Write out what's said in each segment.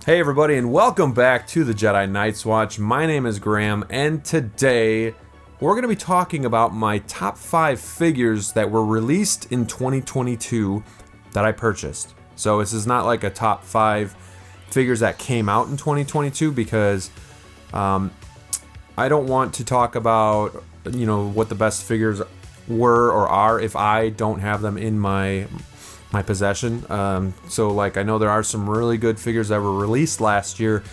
Hey everybody, and welcome back to the Jedi Night's Watch. My name is Graham, and today we're going to be talking about my top 5 figures that were released in 2022 that I purchased. So this is not like a top 5 figures that came out in 2022 because I don't want to talk about what the best figures were or are if I don't have them in my possession. So like I know there are some really good figures that were released last year,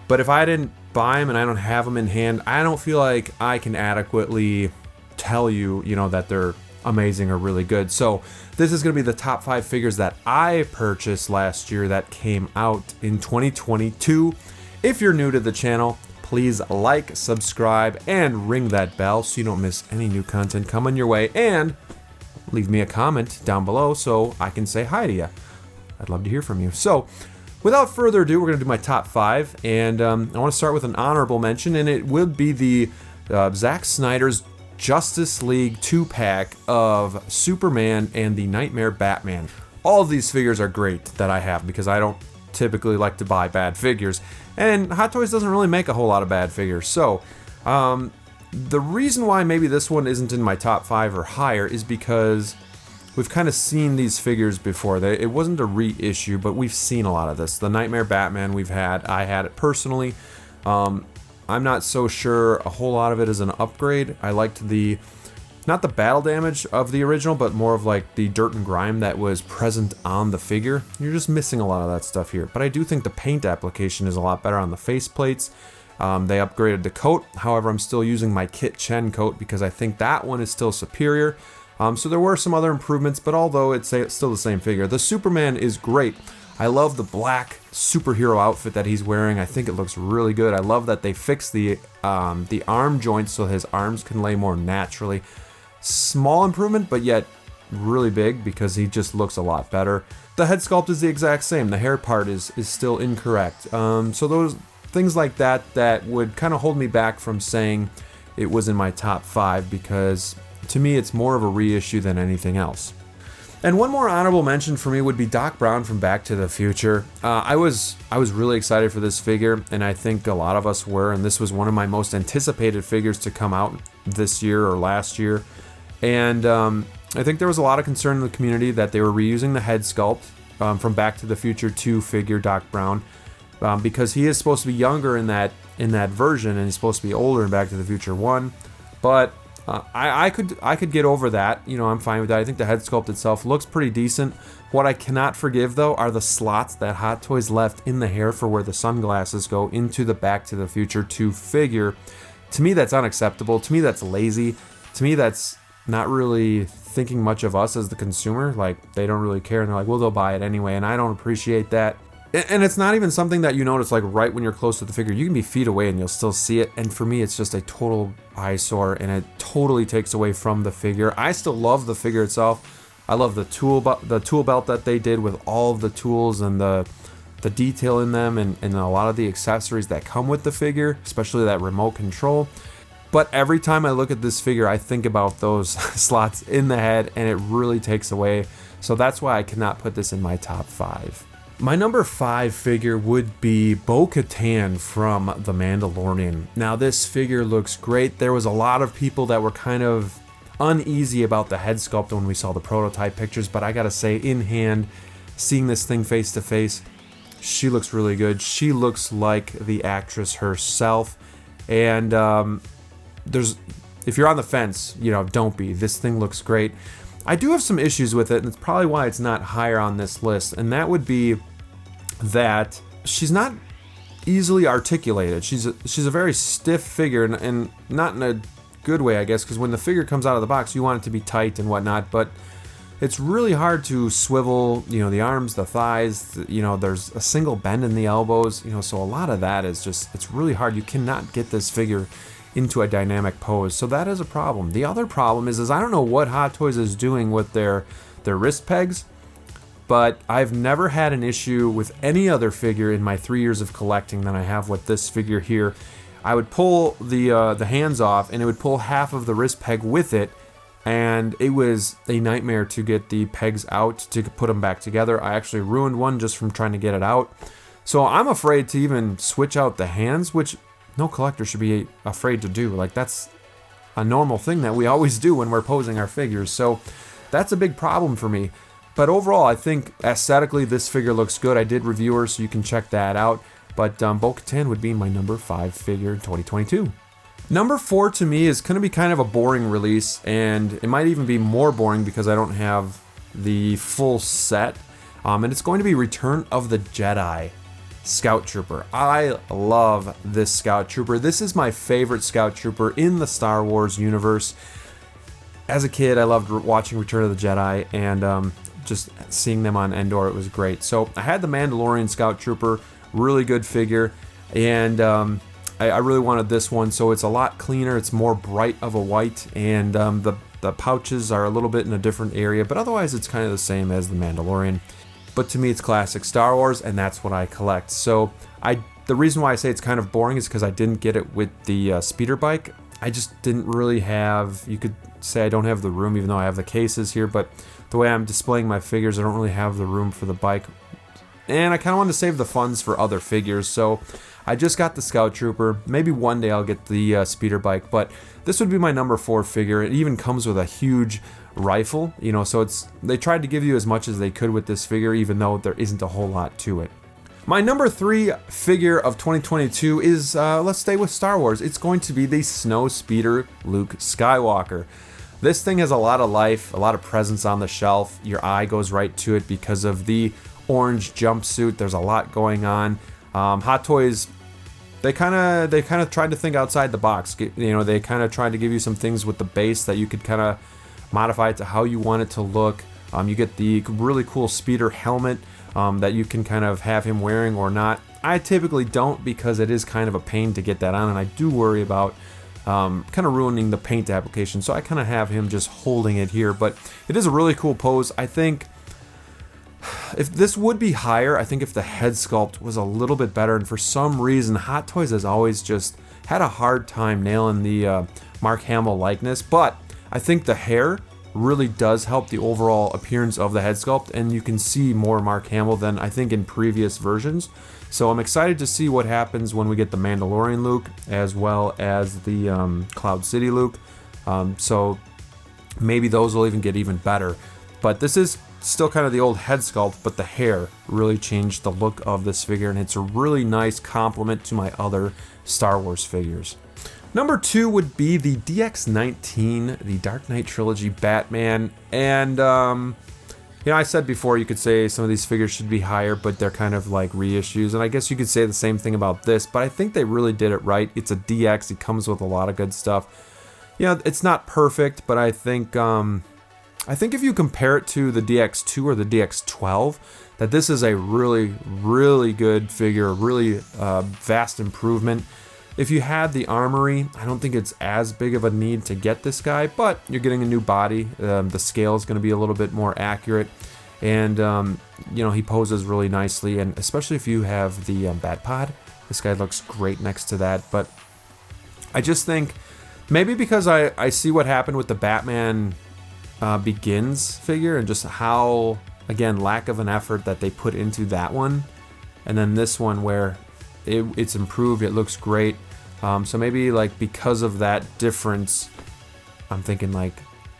but if I didn't buy them and I don't have them in hand, I don't feel like I can adequately tell you, that they're amazing or really good. So this is going to be the top 5 figures that I purchased last year that came out in 2022. If you're new to the channel, please like, subscribe, and ring that bell so you don't miss any new content coming your way, and leave me a comment down below so I can say hi to you. I'd love to hear from you. So, without further ado, we're going to do my top 5, and I want to start with an honorable mention, and it would be the Zack Snyder's Justice League 2-pack of Superman and the Nightmare Batman. All of these figures are great that I have because I don't typically like to buy bad figures, and Hot Toys doesn't really make a whole lot of bad figures. So, the reason why maybe this one isn't in my top 5 or higher is because we've kind of seen these figures before. It wasn't a reissue, but we've seen a lot of this. The Nightmare Batman I had it personally. I'm not so sure a whole lot of it is an upgrade. I liked not the battle damage of the original, but more of like the dirt and grime that was present on the figure. You're just missing a lot of that stuff here. But I do think the paint application is a lot better on the faceplates. They upgraded the coat. However, I'm still using my Kit Chen coat because I think that one is still superior. So there were some other improvements, but although it's still the same figure, the Superman is great. I love the black superhero outfit that he's wearing. I think it looks really good. I love that they fixed the arm joints so his arms can lay more naturally. Small improvement, but yet really big because he just looks a lot better. The head sculpt is the exact same. The hair part is still incorrect. So those things like that would kind of hold me back from saying it was in my top 5 because to me it's more of a reissue than anything else. And one more honorable mention for me would be Doc Brown from Back to the Future. I was really excited for this figure, and I think a lot of us were, and this was one of my most anticipated figures to come out this year or last year. And I think there was a lot of concern in the community that they were reusing the head sculpt from Back to the Future 2 figure Doc Brown. Because he is supposed to be younger in that version, and he's supposed to be older in Back to the Future 1. But I could get over that. I'm fine with that. I think the head sculpt itself looks pretty decent. What I cannot forgive, though, are the slots that Hot Toys left in the hair for where the sunglasses go into the Back to the Future 2 figure. To me, that's unacceptable. To me, that's lazy. To me, that's not really thinking much of us as the consumer. Like, they don't really care, and they're like, well, they'll buy it anyway, and I don't appreciate that. And it's not even something that you notice like right when you're close to the figure. You can be feet away and you'll still see it. And for me, it's just a total eyesore, and it totally takes away from the figure. I still love the figure itself. I love the tool belt that they did with all of the tools and the detail in them, and a lot of the accessories that come with the figure, especially that remote control. But every time I look at this figure, I think about those slots in the head, and it really takes away. So that's why I cannot put this in my top 5. My number 5 figure would be Bo-Katan from The Mandalorian. Now this figure looks great. There was a lot of people that were kind of uneasy about the head sculpt when we saw the prototype pictures, but I gotta say, in hand, seeing this thing face to face, she looks really good. She looks like the actress herself, and if you're on the fence, don't be. This thing looks great. I do have some issues with it, and it's probably why it's not higher on this list, and that would be that she's not easily articulated. She's a very stiff figure, and not in a good way, I guess, because when the figure comes out of the box, you want it to be tight and whatnot, but it's really hard to swivel, the arms, the thighs, there's a single bend in the elbows, so a lot of that is just, it's really hard. You cannot get this figure into a dynamic pose, so that is a problem. The other problem is I don't know what Hot Toys is doing with their wrist pegs, but I've never had an issue with any other figure in my 3 years of collecting than I have with this figure here. I would pull the hands off, and it would pull half of the wrist peg with it, and it was a nightmare to get the pegs out to put them back together. I actually ruined one just from trying to get it out. So I'm afraid to even switch out the hands, which no collector should be afraid to do. Like, that's a normal thing that we always do when we're posing our figures. So that's a big problem for me. But overall, I think aesthetically this figure looks good. I did review her, so you can check that out. But Bo-Katan would be my number 5 figure in 2022. Number 4 to me is going to be kind of a boring release, and it might even be more boring because I don't have the full set. And it's going to be Return of the Jedi Scout Trooper. I love this Scout Trooper. This is my favorite Scout Trooper in the Star Wars universe. As a kid, I loved watching Return of the Jedi, and just seeing them on Endor, it was great. So I had the Mandalorian Scout Trooper, really good figure, and I really wanted this one. So it's a lot cleaner, it's more bright of a white, and the pouches are a little bit in a different area, but otherwise it's kind of the same as the Mandalorian. But to me, it's classic Star Wars, and that's what I collect. So the reason why I say it's kind of boring is because I didn't get it with the speeder bike. I just didn't really have, you could say I don't have the room, even though I have the cases here, but the way I'm displaying my figures, I don't really have the room for the bike. And I kind of wanted to save the funds for other figures, so I just got the Scout Trooper. Maybe one day I'll get the speeder bike, but this would be my number 4 figure. It even comes with a huge rifle, so they tried to give you as much as they could with this figure, even though there isn't a whole lot to it. My number 3 figure of 2022 is, let's stay with Star Wars. It's going to be the Snow Speeder Luke Skywalker. This thing has a lot of life, a lot of presence on the shelf. Your eye goes right to it because of the orange jumpsuit. There's a lot going on. Hot Toys, they kind of tried to think outside the box. They kind of tried to give you some things with the base that you could kind of modify it to how you want it to look. You get the really cool speeder helmet that you can kind of have him wearing or not. I typically don't because it is kind of a pain to get that on, and I do worry about kind of ruining the paint application. So I kind of have him just holding it here, but it is a really cool pose. I think if this would be higher, I think if the head sculpt was a little bit better, and for some reason Hot Toys has always just had a hard time nailing the Mark Hamill likeness, but I think the hair really does help the overall appearance of the head sculpt, and you can see more Mark Hamill than I think in previous versions. So I'm excited to see what happens when we get the Mandalorian Luke as well as the Cloud City Luke. So maybe those will even get even better. But this is still kind of the old head sculpt, but the hair really changed the look of this figure, and it's a really nice complement to my other Star Wars figures. Number 2 would be the DX19, the Dark Knight Trilogy Batman. And, I said before you could say some of these figures should be higher, but they're kind of like reissues. And I guess you could say the same thing about this, but I think they really did it right. It's a DX. It comes with a lot of good stuff. It's not perfect, but I think if you compare it to the DX2 or the DX12, that this is a really, really good figure, really vast improvement. If you had the armory, I don't think it's as big of a need to get this guy, but you're getting a new body. The scale is going to be a little bit more accurate, and he poses really nicely, and especially if you have the Bat Pod, this guy looks great next to that. But I just think maybe because I see what happened with the Batman Begins figure and just how, again, lack of an effort that they put into that one, and then this one where it's improved, it looks great. So maybe like because of that difference, I'm thinking like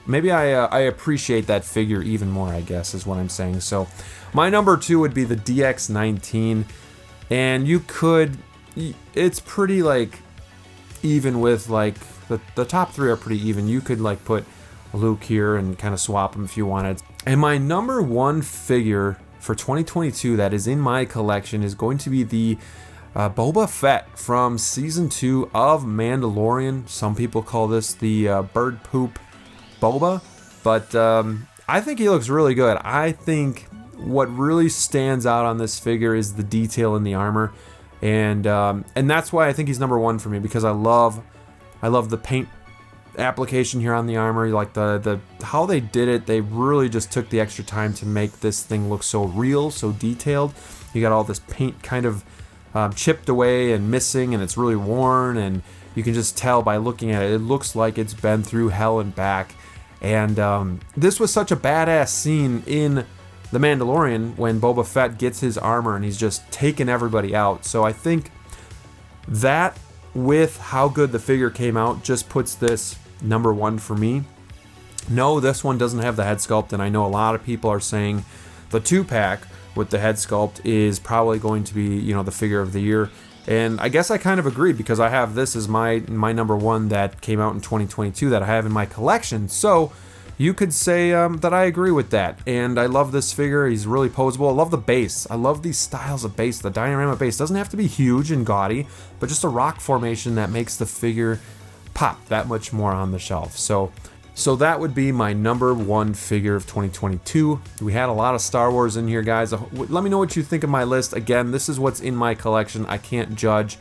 maybe I appreciate that figure even more, I guess is what I'm saying. So my number 2 would be the DX19, and it's pretty like even with like the top 3 are pretty even. You could like put Luke here and kind of swap him if you wanted. And my number 1 figure for 2022 that is in my collection is going to be the Boba Fett from Season 2 of Mandalorian. Some people call this the bird poop Boba, but I think he looks really good. I think what really stands out on this figure is the detail in the armor, and that's why I think he's number 1 for me, because I love the paint application here on the armor. Like the how they did it, they really just took the extra time to make this thing look so real, so detailed. You got all this paint kind of chipped away and missing, and it's really worn, and you can just tell by looking at it, it looks like it's been through hell and back. And this was such a badass scene in The Mandalorian when Boba Fett gets his armor and he's just taking everybody out. So I think that, with how good the figure came out, just puts this number 1 for me. No, this one doesn't have the head sculpt, and I know a lot of people are saying the 2-pack with the head sculpt is probably going to be, you know, the figure of the year. And I guess I kind of agree, because I have this as my number 1 that came out in 2022 that I have in my collection. So you could say that I agree with that. And I love this figure. He's really poseable. I love the base. I love these styles of base. The diorama base doesn't have to be huge and gaudy, but just a rock formation that makes the figure pop that much more on the shelf. So that would be my number 1 figure of 2022. We had a lot of Star Wars in here, guys. Let me know what you think of my list. Again, this is what's in my collection. I can't judge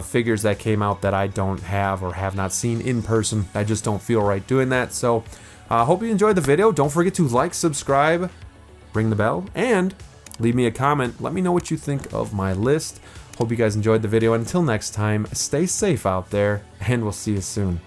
figures that came out that I don't have or have not seen in person. I just don't feel right doing that. So I hope you enjoyed the video. Don't forget to like, subscribe, ring the bell, and leave me a comment. Let me know what you think of my list. Hope you guys enjoyed the video. Until next time, stay safe out there, and we'll see you soon.